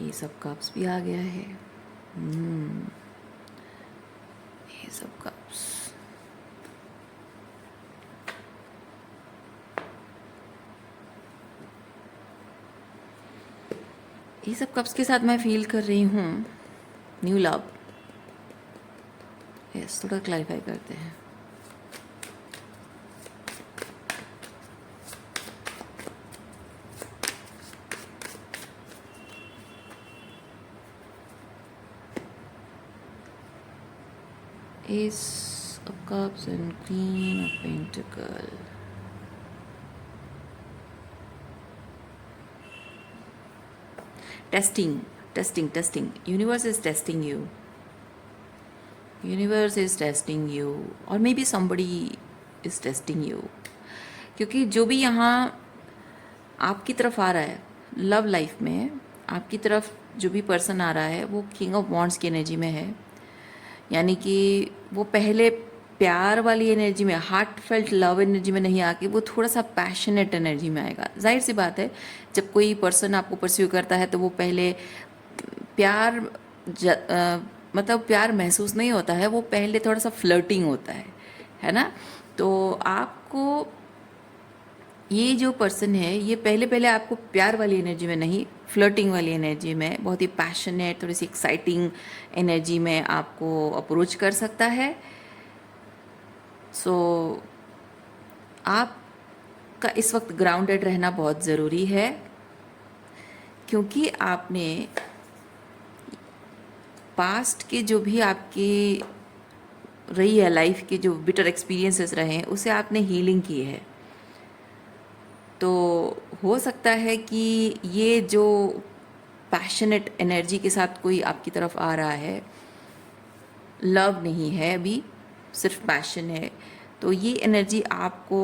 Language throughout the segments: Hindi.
ये सब कप्स भी आ गया है। ये सब कप्स, ये सब कप्स के साथ मैं फील कर रही हूँ न्यू लव। यस, थोड़ा क्लैरिफाई करते हैं। Ace of Cups and Queen of Pentacle. Testing. Universe is testing you. Universe is testing you, or maybe somebody is testing you. क्योंकि जो भी यहाँ आपकी तरफ आ रहा है लव लाइफ में, आपकी तरफ जो भी पर्सन आ रहा है वो किंग ऑफ वॉन्ड्स की एनर्जी में है। यानी कि वो पहले प्यार वाली एनर्जी में, हार्ट फेल्ट लव एनर्जी में नहीं आके वो थोड़ा सा पैशनेट एनर्जी में आएगा। जाहिर सी बात है, जब कोई पर्सन आपको परस्यू करता है तो वो पहले प्यार मतलब प्यार महसूस नहीं होता है, वो पहले थोड़ा सा फ्लर्टिंग होता है ना। तो आपको ये जो पर्सन है ये पहले आपको प्यार वाली एनर्जी में नहीं, फ्लर्टिंग वाली एनर्जी में, बहुत ही पैशनेट, थोड़ी सी एक्साइटिंग एनर्जी में आपको अप्रोच कर सकता है। सो आपका इस वक्त ग्राउंडेड रहना बहुत ज़रूरी है, क्योंकि आपने पास्ट के जो भी आपकी रही है लाइफ के जो बिटर एक्सपीरियंसेस रहे हैं उसे आपने हीलिंग की है। तो हो सकता है कि ये जो पैशनेट एनर्जी के साथ कोई आपकी तरफ आ रहा है, लव नहीं है अभी, सिर्फ पैशन है, तो ये एनर्जी आपको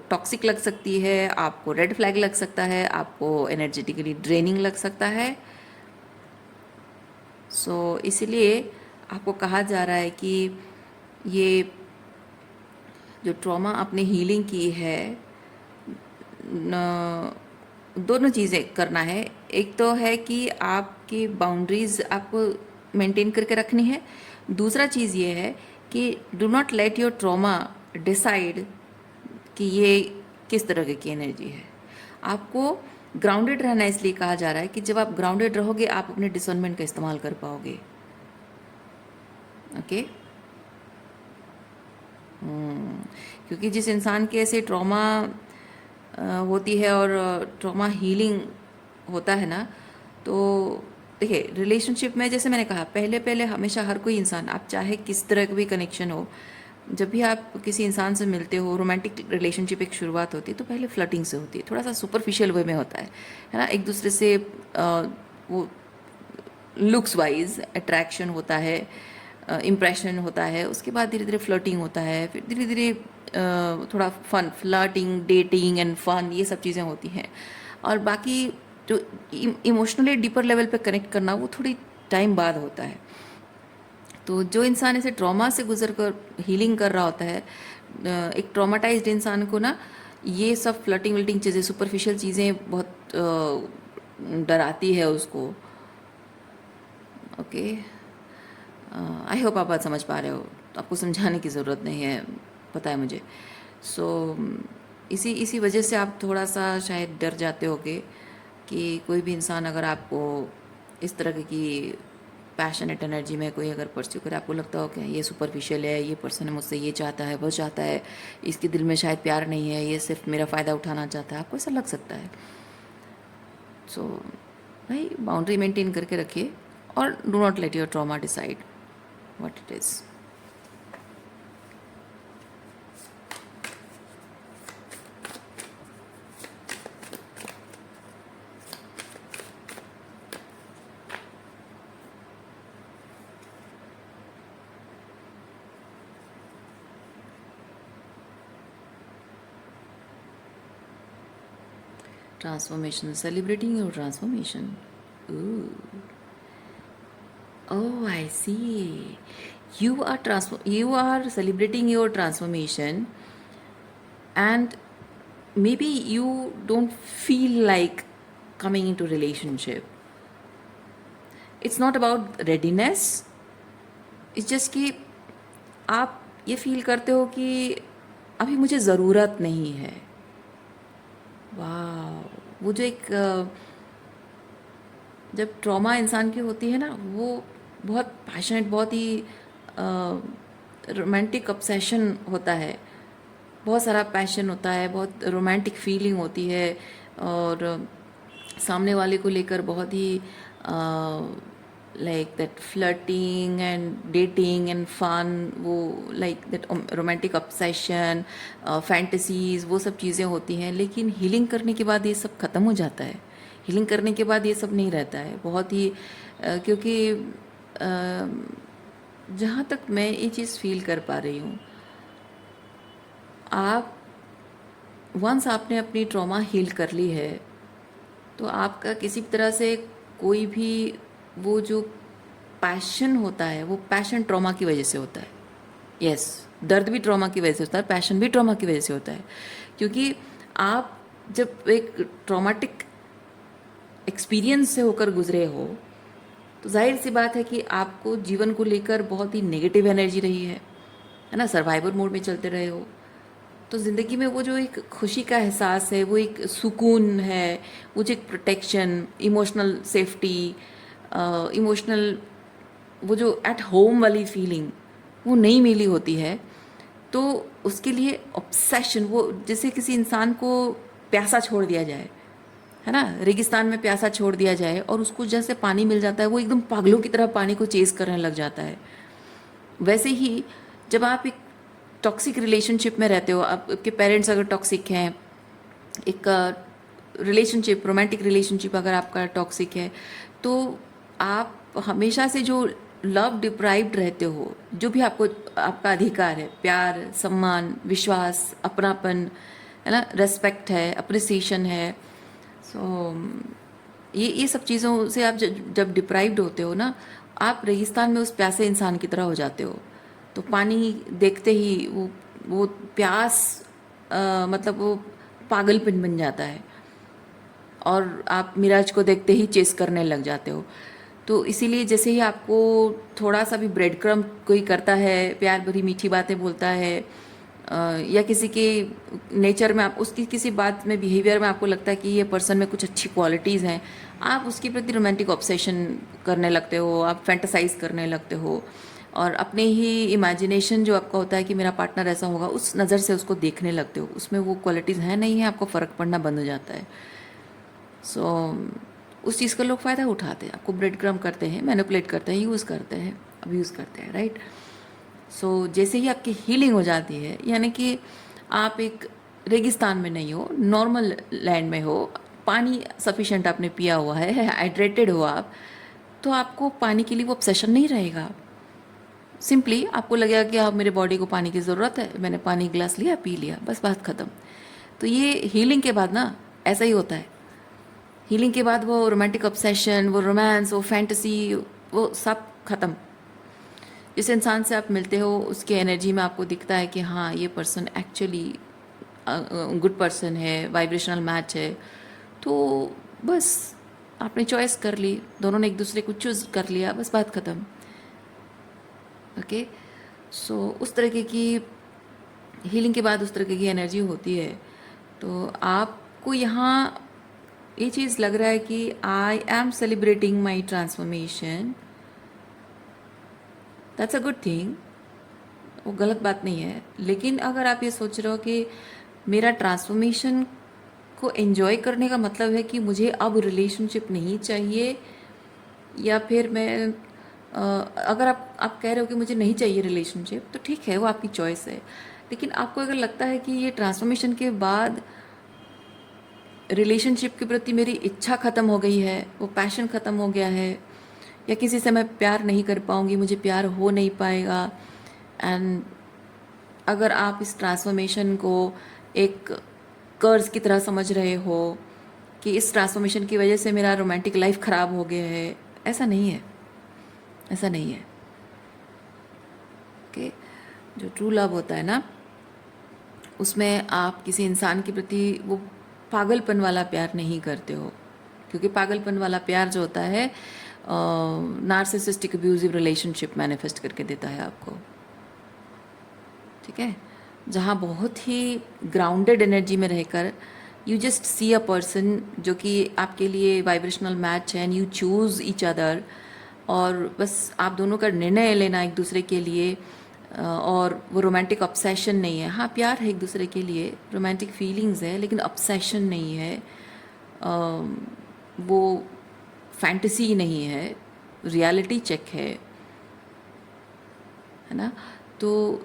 टॉक्सिक लग सकती है, आपको रेड फ्लैग लग सकता है, आपको एनर्जेटिकली ड्रेनिंग लग सकता है। सो इसलिए आपको कहा जा रहा है कि ये जो ट्रॉमा आपने हीलिंग की है, दोनों चीज़ें करना है। एक तो है कि आपकी बाउंड्रीज़ आपको मेंटेन करके रखनी है। दूसरा चीज़ ये है कि do not let your trauma decide कि ये किस तरह की एनर्जी है। आपको ग्राउंडेड रहना इसलिए कहा जा रहा है कि जब आप ग्राउंडेड रहोगे आप अपने डिसर्नमेंट का इस्तेमाल कर पाओगे। ओके क्योंकि जिस इंसान के ऐसे ट्रॉमा होती है और ट्रॉमा हीलिंग होता है ना, तो देखिए रिलेशनशिप में जैसे मैंने कहा पहले हमेशा हर कोई इंसान, आप चाहे किस तरह का भी कनेक्शन हो, जब भी आप किसी इंसान से मिलते हो, रोमांटिक रिलेशनशिप एक शुरुआत होती है तो पहले फ्लर्टिंग से होती है, थोड़ा सा सुपरफिशियल वे में होता है ना। एक दूसरे से वो लुक्स वाइज अट्रैक्शन होता है, इम्प्रेशन होता है, उसके बाद धीरे धीरे फ्लर्टिंग होता है, फिर धीरे धीरे थोड़ा fun, flirting, dating and fun, ये सब चीज़ें होती हैं। और बाकी जो इमोशनली डीपर लेवल पे कनेक्ट करना वो थोड़ी टाइम बाद होता है। तो जो इंसान ऐसे ट्रॉमा से गुजर कर हीलिंग कर रहा होता है, एक ट्रॉमाटाइज्ड इंसान को ना ये सब फ्लर्टिंग वल्टिंग चीज़ें, सुपरफिशियल चीज़ें बहुत डराती है उसको। ओके, आई होप आप बात समझ पा रहे हो, तो आपको समझाने की ज़रूरत नहीं है, पता है मुझे। सो इसी वजह से आप थोड़ा सा शायद डर जाते होगे कि कोई भी इंसान अगर आपको इस तरह की पैशनेट एनर्जी में कोई अगर परस्यू करे, आपको लगता हो कि ये सुपरफिशियल है, ये पर्सन मुझसे ये चाहता है, वो चाहता है, इसके दिल में शायद प्यार नहीं है, ये सिर्फ मेरा फ़ायदा उठाना चाहता है, आपको ऐसा लग सकता है। सो भाई बाउंड्री मेंटेन करके रखिए और do not let your trauma decide what it is. Transformation, celebrating your transformation. Ooh. Oh, I see. You are celebrating your transformation, and maybe you don't feel like coming into relationship. It's not about readiness, it's just कि आप ये फील करते हो कि अभी मुझे ज़रूरत नहीं है। वाह, वो जो एक जब ट्रॉमा इंसान की होती है ना, वो बहुत पैशनेट, बहुत ही रोमांटिक ऑब्सेशन होता है, बहुत सारा पैशन होता है, बहुत रोमांटिक फीलिंग होती है, और सामने वाले को लेकर बहुत ही like that flirting and dating and fun, वो like that romantic obsession, fantasies, वो सब चीज़ें होती हैं। लेकिन हीलिंग करने के बाद ये सब ख़त्म हो जाता है। हीलिंग करने के बाद ये सब नहीं रहता है, बहुत ही क्योंकि जहाँ तक मैं ये चीज़ फील कर पा रही हूँ, आप वंस आपने अपनी ट्रॉमा हील कर ली है, तो आपका किसी भी तरह से कोई भी वो जो पैशन होता है, वो पैशन ट्रॉमा की वजह से होता है। यस, दर्द भी ट्रॉमा की वजह से होता है, पैशन भी ट्रॉमा की वजह से होता है। क्योंकि आप जब एक ट्रॉमाटिक एक्सपीरियंस से होकर गुजरे हो, तो जाहिर सी बात है कि आपको जीवन को लेकर बहुत ही नेगेटिव एनर्जी रही है ना, सर्वाइवर मोड में चलते रहे हो। तो ज़िंदगी में वो जो एक खुशी का एहसास है, वो एक सुकून है, वो जो एक प्रोटेक्शन, इमोशनल सेफ्टी, इमोशनल वो जो एट होम वाली फीलिंग, वो नहीं मिली होती है। तो उसके लिए ऑब्सेशन, वो जैसे किसी इंसान को प्यासा छोड़ दिया जाए, है ना, रेगिस्तान में प्यासा छोड़ दिया जाए और उसको जैसे पानी मिल जाता है, वो एकदम पागलों की तरह पानी को चेज़ करने लग जाता है। वैसे ही जब आप एक टॉक्सिक रिलेशनशिप में रहते हो, आपके पेरेंट्स अगर टॉक्सिक हैं, एक रिलेशनशिप, रोमांटिक रिलेशनशिप अगर आपका टॉक्सिक है, तो आप हमेशा से जो लव डिप्राइव्ड रहते हो, जो भी आपको आपका अधिकार है, प्यार, सम्मान, विश्वास, अपनापन, है ना, रेस्पेक्ट है, अप्रिसिएशन है, सो ये सब चीज़ों से आप जब डिप्राइव्ड होते हो ना, आप रेगिस्तान में उस प्यासे इंसान की तरह हो जाते हो। तो पानी देखते ही वो प्यास मतलब वो पागलपन बन जाता है, और आप मिराज को देखते ही चेस करने लग जाते हो। तो इसीलिए जैसे ही आपको थोड़ा सा भी ब्रेड क्रम कोई करता है, प्यार भरी मीठी बातें बोलता है, या किसी के नेचर में, आप उसकी किसी बात में, बिहेवियर में आपको लगता है कि ये पर्सन में कुछ अच्छी क्वालिटीज़ हैं, आप उसके प्रति रोमांटिक ऑब्सेशन करने लगते हो, आप फैंटेसाइज करने लगते हो, और अपने ही इमेजिनेशन जो आपका होता है कि मेरा पार्टनर ऐसा होगा, उस नज़र से उसको देखने लगते हो। उसमें वो क्वालिटीज़ हैं नहीं है, आपको फ़र्क पड़ना बंद हो जाता है। सो उस चीज़ का लोग फ़ायदा उठाते हैं, आपको ब्रेड क्रम करते हैं, मैनिपुलेट करते हैं, यूज़ करते हैं, अब्यूज़ करते हैं, राइट। सो जैसे ही आपकी हीलिंग हो जाती है, यानी कि आप एक रेगिस्तान में नहीं हो, नॉर्मल लैंड में हो, पानी सफिशेंट आपने पिया हुआ है, हाइड्रेटेड हो आप, तो आपको पानी के लिए वो ऑब्सेशन नहीं रहेगा। सिंपली आपको लगेगा कि अब मेरे बॉडी को पानी की ज़रूरत है, मैंने पानी गिलास लिया, पी लिया, बस बात ख़त्म। तो ये हीलिंग के बाद ना ऐसा ही होता है। हीलिंग के बाद वो रोमांटिक ऑब्सेशन, वो रोमांस, वो फैंटेसी, वो सब ख़त्म। जिस इंसान से आप मिलते हो उसकी एनर्जी में आपको दिखता है कि हाँ, ये पर्सन एक्चुअली गुड पर्सन है, वाइब्रेशनल मैच है। तो बस आपने चॉइस कर ली, दोनों ने एक दूसरे को चूज़ कर लिया, बस बात ख़त्म। ओके, सो उस तरीके की हीलिंग के बाद उस तरीके की एनर्जी होती है। तो आपको यहाँ ये चीज़ लग रहा है कि I am celebrating my transformation, that's a good thing, वो गलत बात नहीं है। लेकिन अगर आप ये सोच रहे हो कि मेरा ट्रांसफॉर्मेशन को एंजॉय करने का मतलब है कि मुझे अब रिलेशनशिप नहीं चाहिए, या फिर मैं अगर आप कह रहे हो कि मुझे नहीं चाहिए रिलेशनशिप, तो ठीक है, वो आपकी चॉइस है। लेकिन आपको अगर लगता है कि ये ट्रांसफॉर्मेशन के बाद रिलेशनशिप के प्रति मेरी इच्छा ख़त्म हो गई है, वो पैशन ख़त्म हो गया है, या किसी से मैं प्यार नहीं कर पाऊँगी, मुझे प्यार हो नहीं पाएगा, एंड अगर आप इस ट्रांसफॉर्मेशन को एक कर्ज की तरह समझ रहे हो कि इस ट्रांसफॉर्मेशन की वजह से मेरा रोमांटिक लाइफ ख़राब हो गया है, ऐसा नहीं है, ऐसा नहीं है। ओके, जो ट्रू लव होता है ना, उसमें आप किसी इंसान के प्रति वो पागलपन वाला प्यार नहीं करते हो, क्योंकि पागलपन वाला प्यार जो होता है नार्सिसिस्टिक अब्यूजिव रिलेशनशिप मैनिफेस्ट करके देता है आपको, ठीक है, जहाँ बहुत ही ग्राउंडेड एनर्जी में रहकर you just see a person जो कि आपके लिए वाइब्रेशनल मैच है and you choose each other, और बस आप दोनों का निर्णय लेना एक दूसरे के लिए, और वो रोमांटिक ऑब्सेशन नहीं है। हाँ, प्यार है एक दूसरे के लिए, रोमांटिक फीलिंग्स है, लेकिन ऑब्सेशन नहीं है, वो फैंटेसी नहीं है, रियलिटी चेक है ना। तो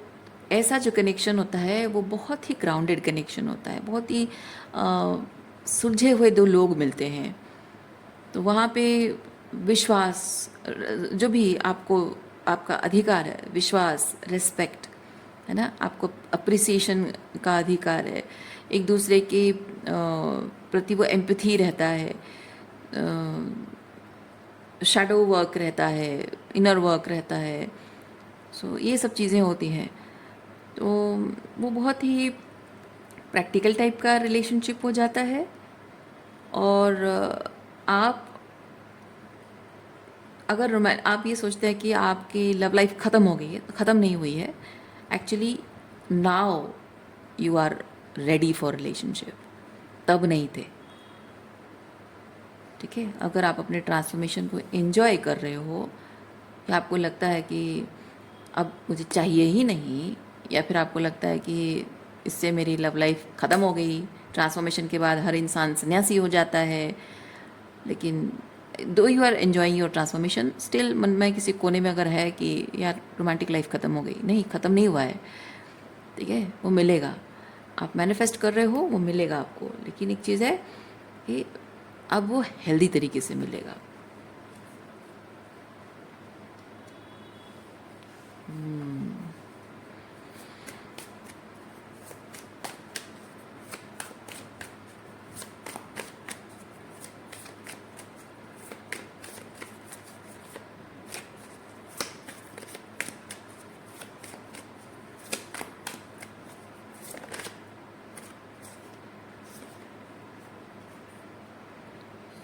ऐसा जो कनेक्शन होता है वो बहुत ही ग्राउंडेड कनेक्शन होता है, बहुत ही सुलझे हुए दो लोग मिलते हैं। तो वहाँ पे विश्वास, जो भी आपको आपका अधिकार है, विश्वास, रिस्पेक्ट, है ना, आपको अप्रिसिएशन का अधिकार है, एक दूसरे के प्रति वो एम्पैथी रहता है, शैडो वर्क रहता है, इनर वर्क रहता है। सो ये सब चीज़ें होती हैं। तो वो बहुत ही प्रैक्टिकल टाइप का रिलेशनशिप हो जाता है। और आप अगर आप ये सोचते हैं कि आपकी लव लाइफ ख़त्म हो गई है, तो ख़त्म नहीं हुई है। Actually now you are ready for relationship, तब नहीं थे, ठीक है। अगर आप अपने ट्रांसफॉर्मेशन को एंजॉय कर रहे हो, या आपको लगता है कि अब मुझे चाहिए ही नहीं, या फिर आपको लगता है कि इससे मेरी लव लाइफ ख़त्म हो गई, ट्रांसफॉर्मेशन के बाद हर इंसान सन्यासी हो जाता है, लेकिन though you are enjoying your transformation, still मन में किसी कोने में अगर है कि यार रोमांटिक लाइफ ख़त्म हो गई, नहीं, ख़त्म नहीं हुआ है, ठीक है, वो मिलेगा। आप मैनिफेस्ट कर रहे हो, वो मिलेगा आपको, लेकिन एक चीज़ है कि अब वो हेल्दी तरीके से मिलेगा।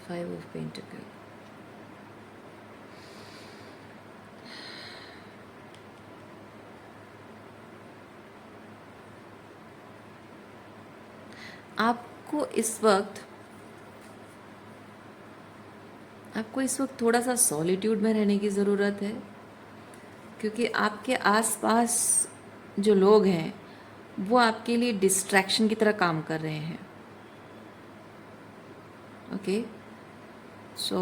Five of Pentacles. आपको इस वक्त थोड़ा सा सॉलिट्यूड में रहने की ज़रूरत है, क्योंकि आपके आसपास जो लोग हैं वो आपके लिए डिस्ट्रैक्शन की तरह काम कर रहे हैं। ओके, सो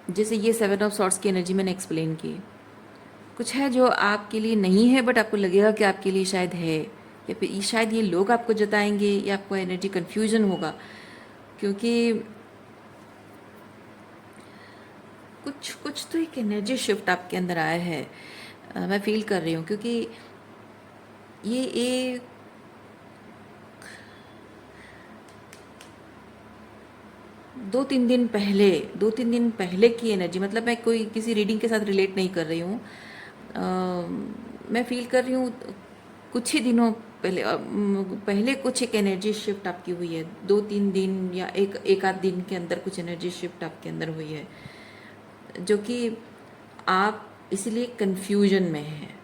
जैसे ये 7 ऑफ सॉर्ट्स की एनर्जी मैंने एक्सप्लेन की, कुछ है जो आपके लिए नहीं है बट आपको लगेगा कि आपके लिए शायद है, या फिर शायद ये लोग आपको जताएंगे, या आपको एनर्जी कन्फ्यूजन होगा, क्योंकि कुछ तो एक एनर्जी शिफ्ट आपके अंदर आया है, मैं फील कर रही हूँ, क्योंकि ये एक दो तीन दिन पहले की एनर्जी, मतलब मैं कोई किसी रीडिंग के साथ रिलेट नहीं कर रही हूँ, मैं फील कर रही हूँ कुछ ही दिनों पहले कुछ एक एनर्जी शिफ्ट आपकी हुई है, 2-3 दिन या एक आध दिन के अंदर कुछ एनर्जी शिफ्ट आपके अंदर हुई है, जो कि आप इसलिए कन्फ्यूजन में हैं।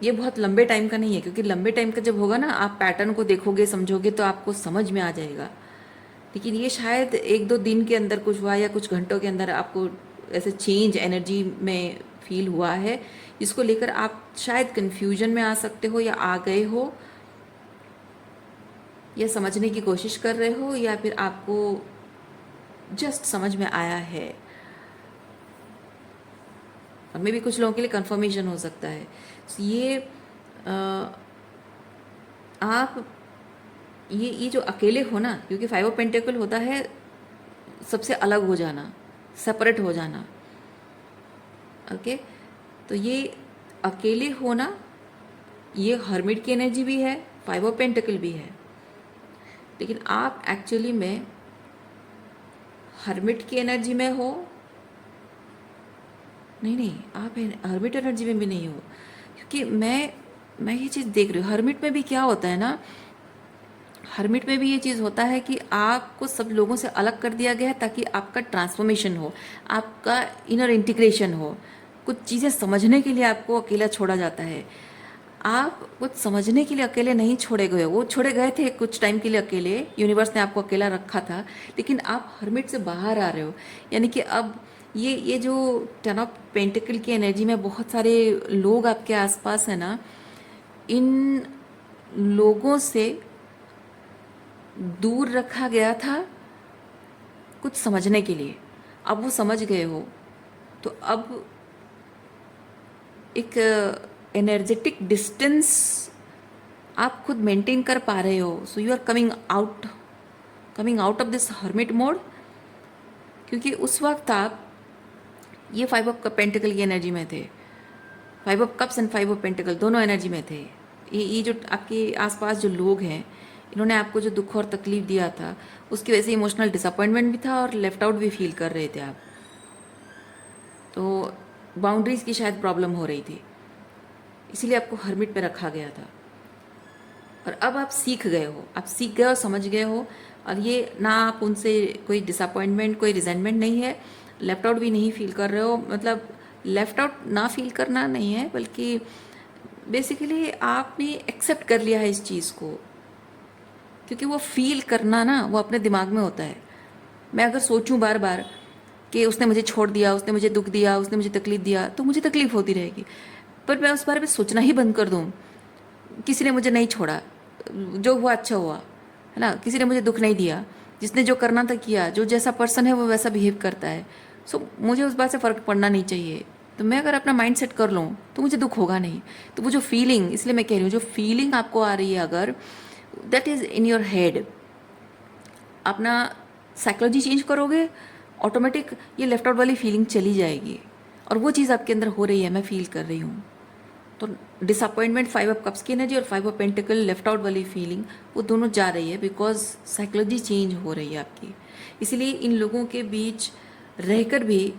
ये बहुत लंबे टाइम का नहीं है, क्योंकि लंबे टाइम का जब होगा ना, आप पैटर्न को देखोगे, समझोगे, तो आपको समझ में आ जाएगा। लेकिन ये शायद 1-2 दिन के अंदर कुछ हुआ, या कुछ घंटों के अंदर आपको ऐसे चेंज एनर्जी में फील हुआ है, जिसको लेकर आप शायद कन्फ्यूजन में आ सकते हो, या आ गए हो, या समझने की कोशिश कर रहे हो, या फिर आपको जस्ट समझ में आया है, और मे भी कुछ लोगों के लिए कंफर्मेशन हो सकता है। तो ये आप ये जो अकेले हो ना, क्योंकि 5 ऑफ पेंटिकल होता है सबसे अलग हो जाना, सेपरेट हो जाना, ओके। तो ये अकेले होना, ये हर्मिट की एनर्जी भी है, 5 ऑफ पेंटिकल भी है, लेकिन आप एक्चुअली में हर्मिट की एनर्जी में हो, नहीं, आप हर्मिट एनर्जी में भी नहीं हो, क्योंकि मैं ये चीज़ देख रही हूँ। हर्मिट में भी क्या होता है ना, हर्मिट में भी ये चीज़ होता है कि आपको सब लोगों से अलग कर दिया गया है ताकि आपका ट्रांसफॉर्मेशन हो, आपका इनर इंटीग्रेशन हो। कुछ चीज़ें समझने के लिए आपको अकेला छोड़ा जाता है। आप कुछ समझने के लिए अकेले नहीं छोड़े गए, वो छोड़े गए थे कुछ टाइम के लिए अकेले, यूनिवर्स ने आपको अकेला रखा था, लेकिन आप हर्मिट से बाहर आ रहे हो। यानी कि अब ये जो टेन ऑफ पेंटिकल की एनर्जी में बहुत सारे लोग आपके आसपास है ना, इन लोगों से दूर रखा गया था कुछ समझने के लिए। अब वो समझ गए हो, तो अब एक एनर्जेटिक डिस्टेंस आप खुद मेंटेन कर पा रहे हो। So you are coming out of this hermit mode, क्योंकि उस वक्त आप ये 5 ऑफ पेंटिकल की एनर्जी में थे, 5 of cups and 5 of pentacle दोनों एनर्जी में थे। ये जो आपके आसपास जो लोग हैं, इन्होंने आपको जो दुख और तकलीफ दिया था, उसकी वजह से इमोशनल डिसअपॉइंटमेंट भी था और लेफ्ट आउट भी फील कर रहे थे आप। तो बाउंड्रीज की शायद प्रॉब्लम हो रही थी, इसीलिए आपको हर्मिट पे रखा गया था। और अब आप सीख गए हो, आप सीख गए हो, समझ गए हो। और ये ना आप उनसे कोई डिसअपॉइंटमेंट, कोई रिजेंटमेंट नहीं है, लेफ्ट आउट भी नहीं फील कर रहे हो। मतलब लेफ्ट आउट ना फील करना नहीं है, बल्कि बेसिकली आपने एक्सेप्ट कर लिया है इस चीज़ को, क्योंकि वो फील करना ना वो अपने दिमाग में होता है। मैं अगर सोचूं बार बार कि उसने मुझे छोड़ दिया, उसने मुझे दुख दिया, उसने मुझे तकलीफ दिया, तो मुझे तकलीफ होती रहेगी। पर मैं उस बारे में सोचना ही बंद कर दूं, किसी ने मुझे नहीं छोड़ा, जो हुआ अच्छा हुआ, है ना, किसी ने मुझे दुख नहीं दिया, जिसने जो करना था किया, जो जैसा पर्सन है वो वैसा बिहेव करता है। सो मुझे उस बात से फ़र्क पड़ना नहीं चाहिए। तो मैं अगर अपना माइंड सेट कर लूँ तो मुझे दुख होगा नहीं। तो वो जो फीलिंग, इसलिए मैं कह रही हूँ, जो फीलिंग आपको आ रही है अगर that is in your head, अपना साइकोलॉजी चेंज करोगे, ऑटोमेटिक ये लेफ्ट आउट वाली फीलिंग चली जाएगी। और वो चीज़ आपके अंदर हो रही है, मैं फील कर रही हूँ। तो डिसअपॉइंटमेंट, 5 ऑफ कप्स की एनर्जी और 5 ऑफ पेंटिकल लेफ्ट आउट वाली फीलिंग, वो दोनों जा रही है, बिकॉज साइकोलॉजी चेंज हो रही है आपकी। इसीलिए इन लोगों के बीच रहकर भी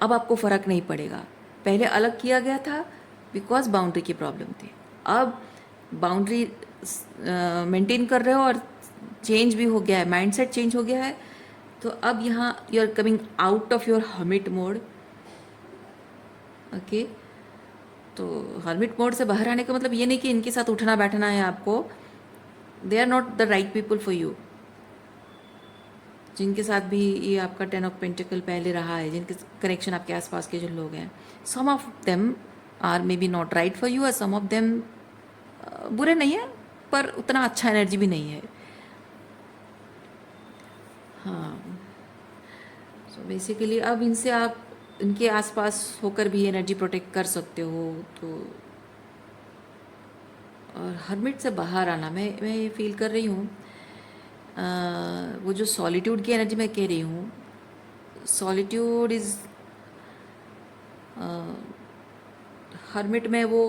अब आपको फ़र्क नहीं पड़ेगा। पहले अलग किया गया था बिकॉज बाउंड्री की प्रॉब्लम थी, अब बाउंड्री मेंटेन कर रहे हो और चेंज भी हो गया है, माइंडसेट चेंज हो गया है। तो अब यहाँ you are coming out of your hermit mode. Okay, तो हर्मिट मोड से बाहर आने का मतलब ये नहीं कि इनके साथ उठना बैठना है आपको। They are not the right people for you. जिनके साथ भी ये आपका 10 ऑफ पेंटिकल पहले रहा है, जिनके कनेक्शन आपके आसपास के जो लोग हैं, some of them are maybe not right for you, और सम ऑफ देम बुरे नहीं है पर उतना अच्छा एनर्जी भी नहीं है। हाँ, सो बेसिकली अब इनसे आप इनके आसपास होकर भी एनर्जी प्रोटेक्ट कर सकते हो। तो और हर्मिट से बाहर आना, मैं ये फील कर रही हूँ, वो जो सॉलिट्यूड की एनर्जी मैं कह रही हूँ, सॉलिट्यूड इज़ हर्मिट में वो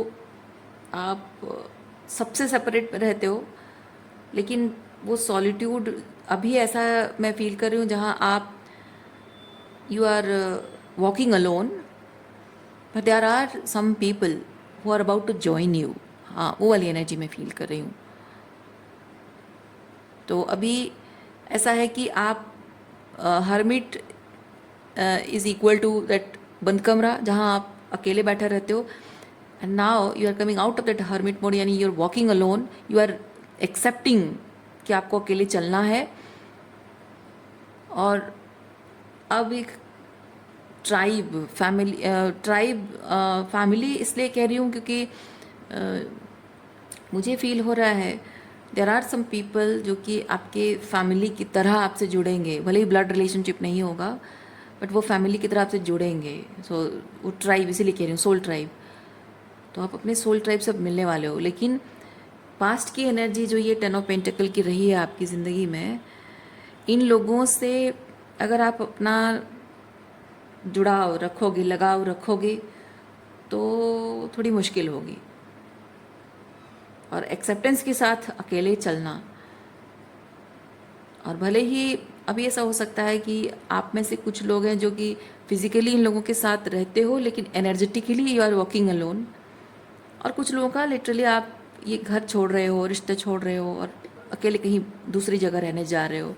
आप सबसे सेपरेट रहते हो, लेकिन वो सॉलिट्यूड अभी ऐसा मैं फील कर रही हूँ जहाँ आप you are walking alone, but there are some people who are about to join you. हाँ, वो वाली एनर्जी मैं फील कर रही हूँ। तो अभी ऐसा है कि आप hermit is equal to that बंद कमरा जहाँ आप अकेले बैठे रहते हो, and now you are coming out of that hermit mode, यानी you are walking alone, you are accepting कि आपको अकेले चलना है। और अब एक ट्राइब फैमिली इसलिए कह रही हूँ क्योंकि मुझे फील हो रहा है देर आर सम पीपल जो कि आपके फैमिली की तरह आपसे जुड़ेंगे, भले ही ब्लड रिलेशनशिप नहीं होगा, बट वो फैमिली की तरह आपसे जुड़ेंगे। सो वो ट्राइब इसीलिए कह रही हूँ, सोल ट्राइब। तो आप अपने सोल ट्राइब से मिलने वाले हो। लेकिन पास्ट की एनर्जी जो ये 10 ऑफ पेंटिकल की रही है आपकी ज़िंदगी में, इन लोगों से अगर आप अपना जुड़ाव रखोगे, लगाव रखोगे, तो थोड़ी मुश्किल होगी। और एक्सेप्टेंस के साथ अकेले चलना, और भले ही अभी ऐसा हो सकता है कि आप में से कुछ लोग हैं जो कि फिजिकली इन लोगों के साथ रहते हो, लेकिन energetically you are walking alone. और कुछ लोगों का लिटरली आप ये घर छोड़ रहे हो, रिश्ते छोड़ रहे हो, और अकेले कहीं दूसरी जगह रहने जा रहे हो,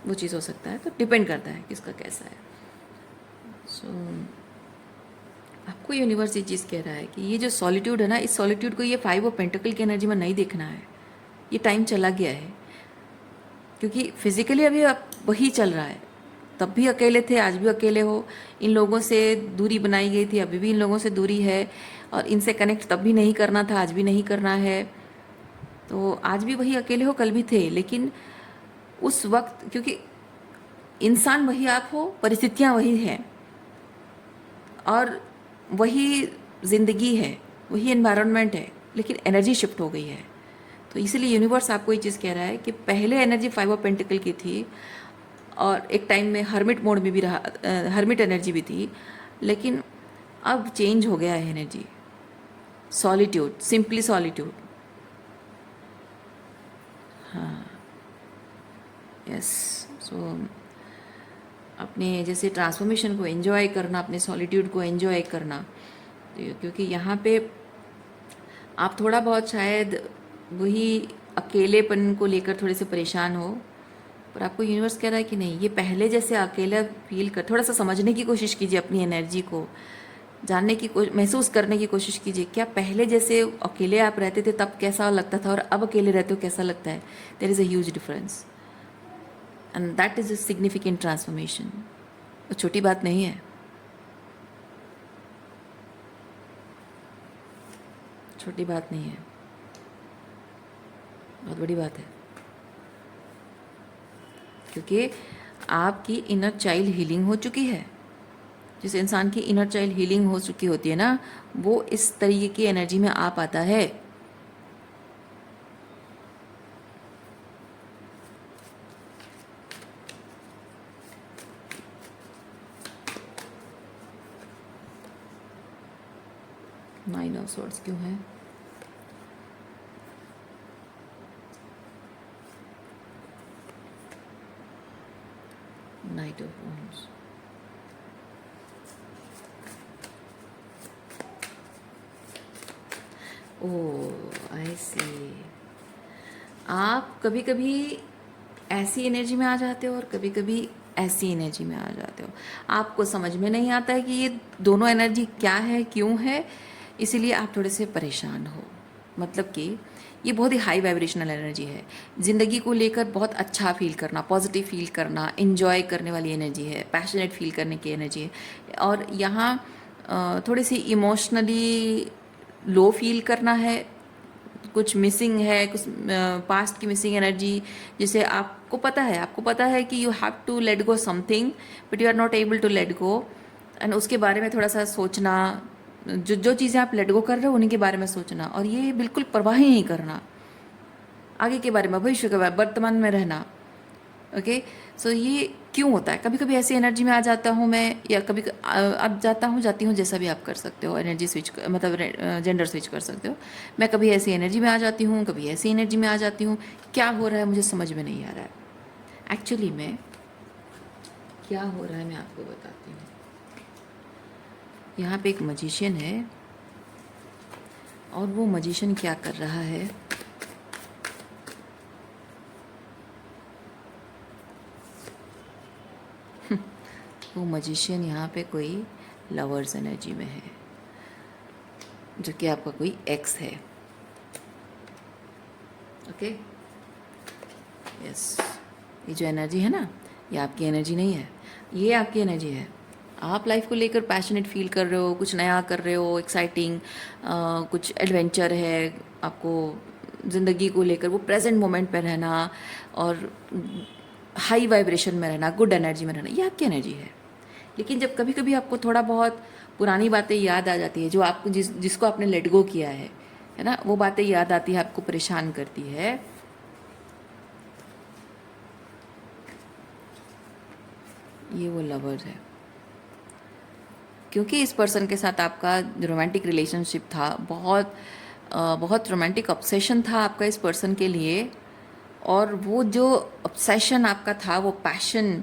वो चीज़ हो सकता है। तो डिपेंड करता है किसका कैसा है। सो आपको यूनिवर्स ये चीज़ कह रहा है कि ये जो सॉलिट्यूड है ना, इस सॉलिट्यूड को ये 5 ऑफ पेंटिकल की एनर्जी में नहीं देखना है। ये टाइम चला गया है, क्योंकि फिजिकली अभी आप वही चल रहा है। तब भी अकेले थे, आज भी अकेले हो। इन लोगों से दूरी बनाई गई थी, अभी भी इन लोगों से दूरी है। और इनसे कनेक्ट तब भी नहीं करना था, आज भी नहीं करना है। तो आज भी वही अकेले हो, कल भी थे। लेकिन उस वक्त, क्योंकि इंसान वही आप हो, परिस्थितियाँ वही हैं, और वही ज़िंदगी है, वही एनवायरनमेंट है, लेकिन एनर्जी शिफ्ट हो गई है। तो इसीलिए यूनिवर्स आपको ये चीज़ कह रहा है कि पहले एनर्जी 5 ऑफ पेंटिकल की थी, और एक टाइम में हर्मिट मोड में भी रहा, हर्मिट एनर्जी भी थी, लेकिन अब चेंज हो गया है एनर्जी। Solitude, simply solitude. हाँ, यस। सो अपने जैसे ट्रांसफॉर्मेशन को एंजॉय करना, अपने सॉलिट्यूड को एंजॉय करना। तो क्योंकि यहाँ पे आप थोड़ा बहुत शायद वही अकेलेपन को लेकर थोड़े से परेशान हो, पर आपको यूनिवर्स कह रहा है कि नहीं, ये पहले जैसे अकेला फील कर, थोड़ा सा समझने की कोशिश कीजिए, अपनी एनर्जी को जानने की महसूस करने की कोशिश कीजिए। क्या पहले जैसे अकेले आप रहते थे तब कैसा लगता था, और अब अकेले रहते हो कैसा लगता है? There is a huge difference, and that is a significant transformation. वो छोटी बात नहीं है, छोटी बात नहीं है, बहुत बड़ी बात है। क्योंकि आपकी इनर चाइल्ड हीलिंग हो चुकी है। जिस इंसान की इनर चाइल्ड हीलिंग हो चुकी होती है ना, वो इस तरीके की एनर्जी में आ पाता है। नाइन ऑफ सॉर्ड्स क्यों है? Knight of wands. Oh, I see. आप कभी कभी ऐसी एनर्जी में आ जाते हो, और कभी कभी ऐसी एनर्जी में आ जाते हो। आपको समझ में नहीं आता है कि ये दोनों एनर्जी क्या है, क्यों है, इसीलिए आप थोड़े से परेशान हो। मतलब कि ये बहुत ही हाई वाइब्रेशनल एनर्जी है। ज़िंदगी को लेकर बहुत अच्छा फील करना, पॉजिटिव फील करना, इन्जॉय करने वाली एनर्जी है, पैशनेट फील करने की एनर्जी है। और यहाँ थोड़ी सी इमोशनली लो फील करना है, कुछ मिसिंग है, कुछ पास्ट की मिसिंग एनर्जी, जिसे आपको पता है कि you have to let go something, but you are not able to let go. And उसके बारे में थोड़ा सा सोचना, जो चीज़ें आप लेट गो कर रहे हो उन्हीं के बारे में सोचना, और ये बिल्कुल परवाह ही नहीं करना आगे के बारे में, भविष्य के बारे में, वर्तमान में रहना। ओके, सो ये क्यों होता है? कभी कभी ऐसी एनर्जी में आ जाता हूँ मैं, या कभी अब जाती हूँ, जैसा भी आप कर सकते हो, एनर्जी स्विच मतलब जेंडर स्विच कर सकते हो। मैं कभी ऐसी एनर्जी में आ जाती हूँ, कभी ऐसी एनर्जी में आ जाती हूँ। क्या हो रहा है मुझे समझ में नहीं आ रहा है। एक्चुअली में क्या हो रहा है मैं आपको बताती हूँ। यहाँ पे एक मजिशियन है, और वो मजिशियन क्या कर रहा है, वो मजिशियन यहाँ पे कोई लवर्स एनर्जी में है, जो कि आपका कोई एक्स है। Okay, yes. ये जो एनर्जी है ना, ये आपकी एनर्जी नहीं है, ये आपकी एनर्जी है। आप लाइफ को लेकर पैशनेट फील कर रहे हो, कुछ नया कर रहे हो, एक्साइटिंग, कुछ एडवेंचर है आपको ज़िंदगी को लेकर, वो प्रेजेंट मोमेंट पे रहना, और हाई वाइब्रेशन में रहना, गुड एनर्जी में रहना, ये आपकी एनर्जी है। लेकिन जब कभी कभी आपको थोड़ा बहुत पुरानी बातें याद आ जाती है, जो आपको जिसको आपने लेट गो किया है ना, वो बातें याद आती है, आपको परेशान करती है, ये वो लवर्स है। क्योंकि इस पर्सन के साथ आपका रोमांटिक रिलेशनशिप था, बहुत रोमांटिक ऑब्सेशन था आपका इस पर्सन के लिए, और वो जो ऑब्सेशन आपका था, वो पैशन,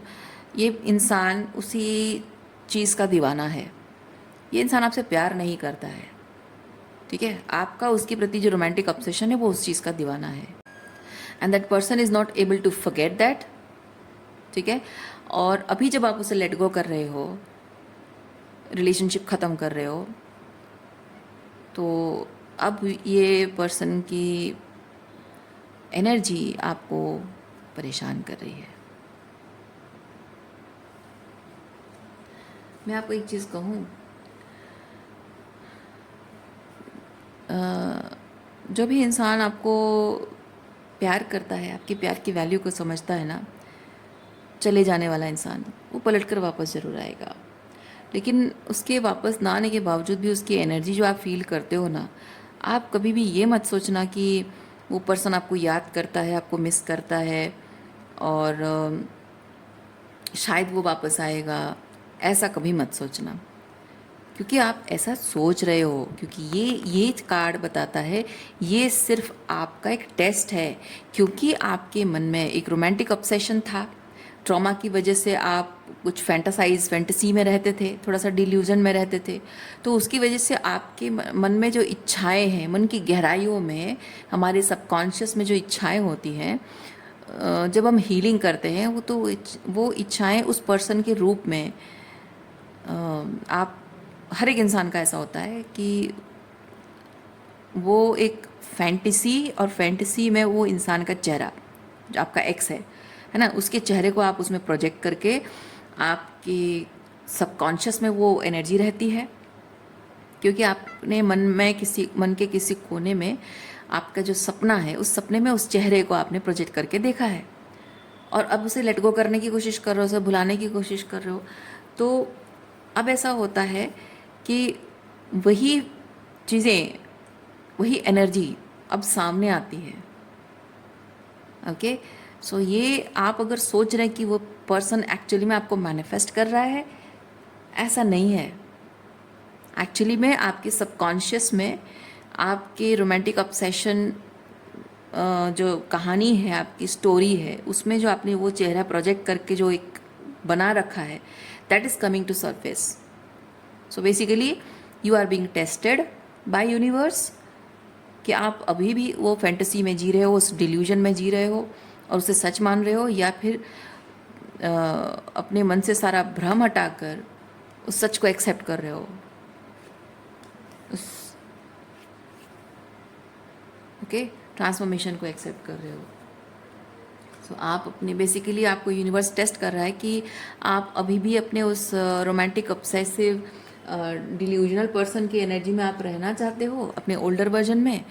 ये इंसान उसी चीज़ का दीवाना है। ये इंसान आपसे प्यार नहीं करता है, ठीक है? आपका उसके प्रति जो रोमांटिक ऑब्सेशन है, वो उस चीज़ का दीवाना है। And that person is not able to forget that, ठीक है। और अभी जब आप उसे लेट गो कर रहे हो, रिलेशनशिप ख़त्म कर रहे हो, तो अब ये पर्सन की एनर्जी आपको परेशान कर रही है। मैं आपको एक चीज़ कहूँ, जो भी इंसान आपको प्यार करता है, आपके प्यार की वैल्यू को समझता है ना, चले जाने वाला इंसान वो पलट कर वापस ज़रूर आएगा। लेकिन उसके वापस ना आने के बावजूद भी उसकी एनर्जी जो आप फील करते हो ना, आप कभी भी ये मत सोचना कि वो पर्सन आपको याद करता है, आपको मिस करता है और शायद वो वापस आएगा, ऐसा कभी मत सोचना। क्योंकि आप ऐसा सोच रहे हो, क्योंकि ये कार्ड बताता है ये सिर्फ आपका एक टेस्ट है। क्योंकि आपके मन में एक रोमांटिक ऑब्सेशन था, ट्रॉमा की वजह से आप कुछ फैंटेसी में रहते थे, थोड़ा सा डिल्यूजन में रहते थे, तो उसकी वजह से आपके मन में जो इच्छाएं हैं, मन की गहराइयों में, हमारे सबकॉन्शियस में जो इच्छाएं होती हैं, जब हम हीलिंग करते हैं वो इच्छाएं उस पर्सन के रूप में, आप हर एक इंसान का ऐसा होता है कि वो एक फैंटेसी, और फैंटेसी में वो इंसान का चेहरा जो आपका एक्स है ना, उसके चेहरे को आप उसमें प्रोजेक्ट करके आपके सबकॉन्शियस में वो एनर्जी रहती है। क्योंकि आपने मन के किसी कोने में आपका जो सपना है, उस सपने में उस चेहरे को आपने प्रोजेक्ट करके देखा है, और अब उसे लेट गो करने की कोशिश कर रहे हो, उसे भुलाने की कोशिश कर रहे हो। तो अब ऐसा होता है कि वही चीज़ें, वही एनर्जी अब सामने आती है। ओके, सो ये आप अगर सोच रहे हैं कि वो पर्सन एक्चुअली में आपको मैनिफेस्ट कर रहा है, ऐसा नहीं है। एक्चुअली में आपके सबकॉन्शियस में आपके रोमांटिक ऑब्सेशन जो कहानी है, आपकी स्टोरी है, उसमें जो आपने वो चेहरा प्रोजेक्ट करके जो एक बना रखा है, that is coming to surface. So basically you are being tested by universe कि आप अभी भी वो फैंटेसी में जी रहे हो, उस डिल्यूजन में जी रहे हो और उसे सच मान रहे हो, या फिर अपने मन से सारा भ्रम हटाकर उस सच को एक्सेप्ट कर रहे हो, उस ओके ट्रांसफॉर्मेशन को एक्सेप्ट कर रहे हो। सो आप अपने, बेसिकली आपको यूनिवर्स टेस्ट कर रहा है कि आप अभी भी अपने उस रोमांटिक ऑब्सेसिव डिल्यूजनल पर्सन की एनर्जी में आप रहना चाहते हो, अपने ओल्डर वर्जन में,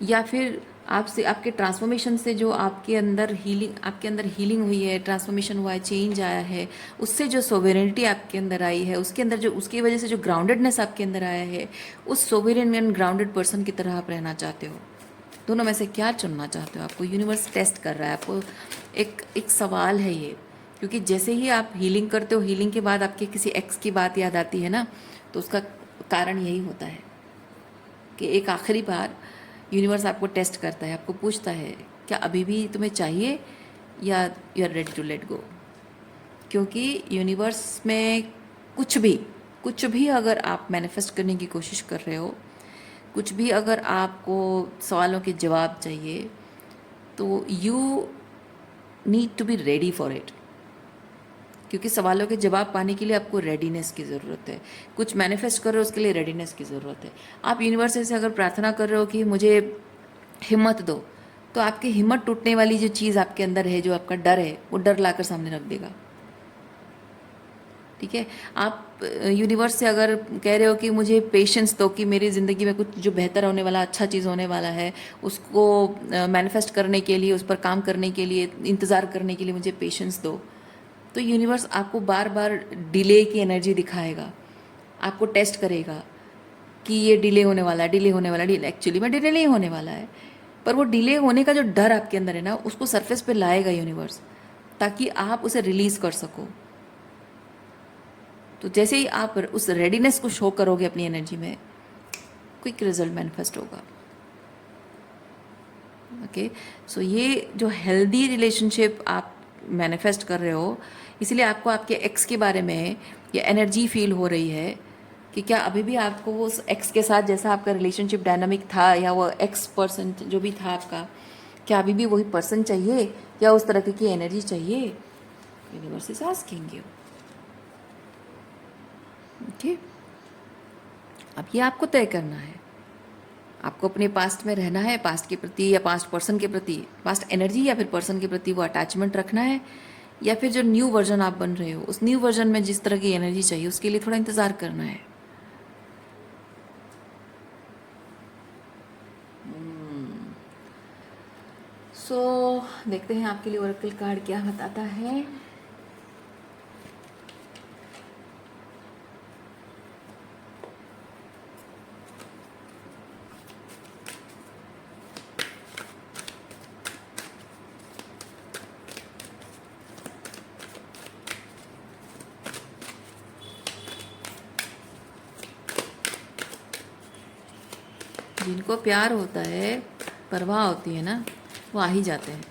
या फिर आपसे आपके ट्रांसफॉर्मेशन से जो आपके अंदर हीलिंग हुई है, ट्रांसफॉर्मेशन हुआ है, चेंज आया है, उससे जो सोवेरेनिटी आपके अंदर आई है, उसके अंदर जो, उसकी वजह से जो ग्राउंडेडनेस आपके अंदर आया है, उस सोवेरेन एंड ग्राउंडेड पर्सन की तरह आप रहना चाहते हो। दोनों में से क्या चुनना चाहते हो? आपको यूनिवर्स टेस्ट कर रहा है, आपको एक सवाल है ये। क्योंकि जैसे ही आप हीलिंग करते हो, हीलिंग के बाद आपके किसी एक्स की बात याद आती है ना, तो उसका कारण यही होता है कि एक आखिरी बार यूनिवर्स आपको टेस्ट करता है, आपको पूछता है क्या अभी भी तुम्हें चाहिए, या you are ready to let go. क्योंकि यूनिवर्स में कुछ भी अगर आप मैनिफेस्ट करने की कोशिश कर रहे हो, कुछ भी अगर आपको सवालों के जवाब चाहिए, तो you need to be ready for it. क्योंकि सवालों के जवाब पाने के लिए आपको रेडीनेस की ज़रूरत है। कुछ मैनिफेस्ट कर रहे हो, उसके लिए रेडीनेस की ज़रूरत है। आप यूनिवर्स से अगर प्रार्थना कर रहे हो कि मुझे हिम्मत दो, तो आपकी हिम्मत टूटने वाली जो चीज़ आपके अंदर है, जो आपका डर है, वो डर लाकर सामने रख देगा। ठीक है, आप यूनिवर्स से अगर कह रहे हो कि मुझे पेशेंस दो, कि मेरी ज़िंदगी में कुछ जो बेहतर होने वाला, अच्छा चीज़ होने वाला है, उसको मैनिफेस्ट करने के लिए, उस पर काम करने के लिए, इंतज़ार करने के लिए मुझे पेशेंस दो, तो यूनिवर्स आपको बार बार डिले की एनर्जी दिखाएगा, आपको टेस्ट करेगा कि ये डिले होने वाला है, डिले होने वाला है। एक्चुअली में डिले नहीं होने वाला है, पर वो डिले होने का जो डर आपके अंदर है ना, उसको सरफेस पे लाएगा यूनिवर्स, ताकि आप उसे रिलीज़ कर सको। तो जैसे ही आप उस रेडीनेस को शो करोगे अपनी एनर्जी में, क्विक रिजल्ट मैनिफेस्ट होगा। ओके, सो ये जो हेल्दी रिलेशनशिप आप मैनिफेस्ट कर रहे हो, इसलिए आपको आपके एक्स के बारे में ये एनर्जी फील हो रही है कि क्या अभी भी आपको उस एक्स के साथ, जैसा आपका रिलेशनशिप डायनामिक था, या वो एक्स पर्सन जो भी था आपका, क्या अभी भी वही पर्सन चाहिए या उस तरह की एनर्जी चाहिए? Universe is asking you. Okay, अब ये आपको तय करना है। आपको अपने पास्ट में रहना है, पास्ट के प्रति या पास्ट पर्सन के प्रति, पास्ट एनर्जी या फिर पर्सन के प्रति वो अटैचमेंट रखना है, या फिर जो न्यू वर्जन आप बन रहे हो उस न्यू वर्जन में जिस तरह की एनर्जी चाहिए उसके लिए थोड़ा इंतज़ार करना है। सो देखते हैं आपके लिए ओरेकल कार्ड क्या बताता है। जिनको प्यार होता है, परवाह होती है ना, वो आ ही जाते हैं।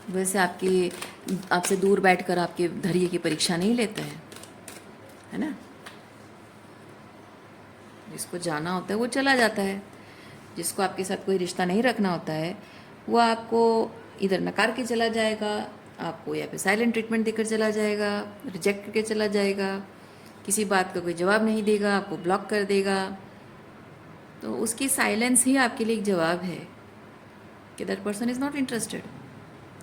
वैसे आपसे दूर बैठकर आपके धैर्य की परीक्षा नहीं लेते हैं, है ना। जिसको जाना होता है वो चला जाता है, जिसको आपके साथ कोई रिश्ता नहीं रखना होता है वो आपको इधर नकार के चला जाएगा, आपको या फिर साइलेंट ट्रीटमेंट देकर चला जाएगा, रिजेक्ट करके चला जाएगा, किसी बात का कोई जवाब नहीं देगा, आपको ब्लॉक कर देगा। तो उसकी साइलेंस ही आपके लिए एक जवाब है कि that person is not interested.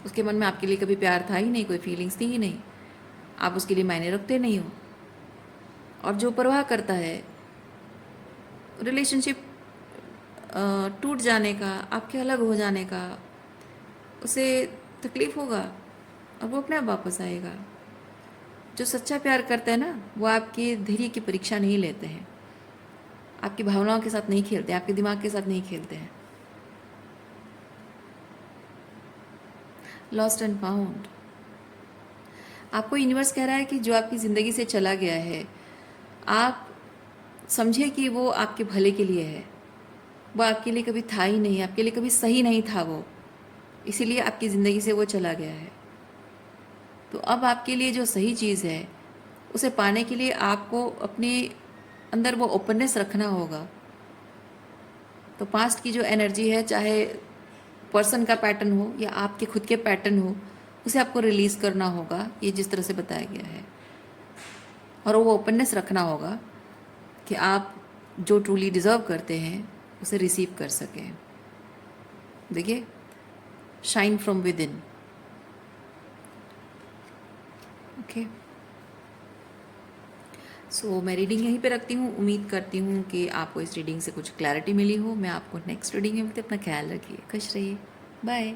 उसके मन में आपके लिए कभी प्यार था ही नहीं, कोई फीलिंग्स थी ही नहीं, आप उसके लिए मायने रखते नहीं हो। और जो परवाह करता है, रिलेशनशिप टूट जाने का, आपके अलग हो जाने का, उसे तकलीफ़ होगा और वो अपने आप वापस आएगा। जो सच्चा प्यार करता है ना, वो आपके धैर्य की परीक्षा नहीं लेते हैं, आपकी भावनाओं के साथ नहीं खेलते, आपके दिमाग के साथ नहीं खेलते हैं। लॉस्ट एंड फाउंड, आपको यूनिवर्स कह रहा है कि जो आपकी ज़िंदगी से चला गया है, आप समझे कि वो आपके भले के लिए है, वो आपके लिए कभी था ही नहीं, आपके लिए कभी सही नहीं था वो, इसीलिए आपकी ज़िंदगी से वो चला गया है। तो अब आपके लिए जो सही चीज़ है उसे पाने के लिए आपको अपने अंदर वो ओपननेस रखना होगा। तो पास्ट की जो एनर्जी है, चाहे पर्सन का पैटर्न हो या आपके खुद के पैटर्न हो, उसे आपको रिलीज़ करना होगा, ये जिस तरह से बताया गया है। और वो ओपननेस रखना होगा कि आप जो ट्रूली डिज़र्व करते हैं उसे रिसीव कर सकें। देखिए, shine from within. Okay, so मैं रीडिंग यहीं पे रखती हूँ। उम्मीद करती हूँ कि आपको इस रीडिंग से कुछ क्लैरिटी मिली हो। मैं आपको नेक्स्ट रीडिंग में मिलती हूँ। अपना ख्याल रखिए, खुश रहिए, बाय।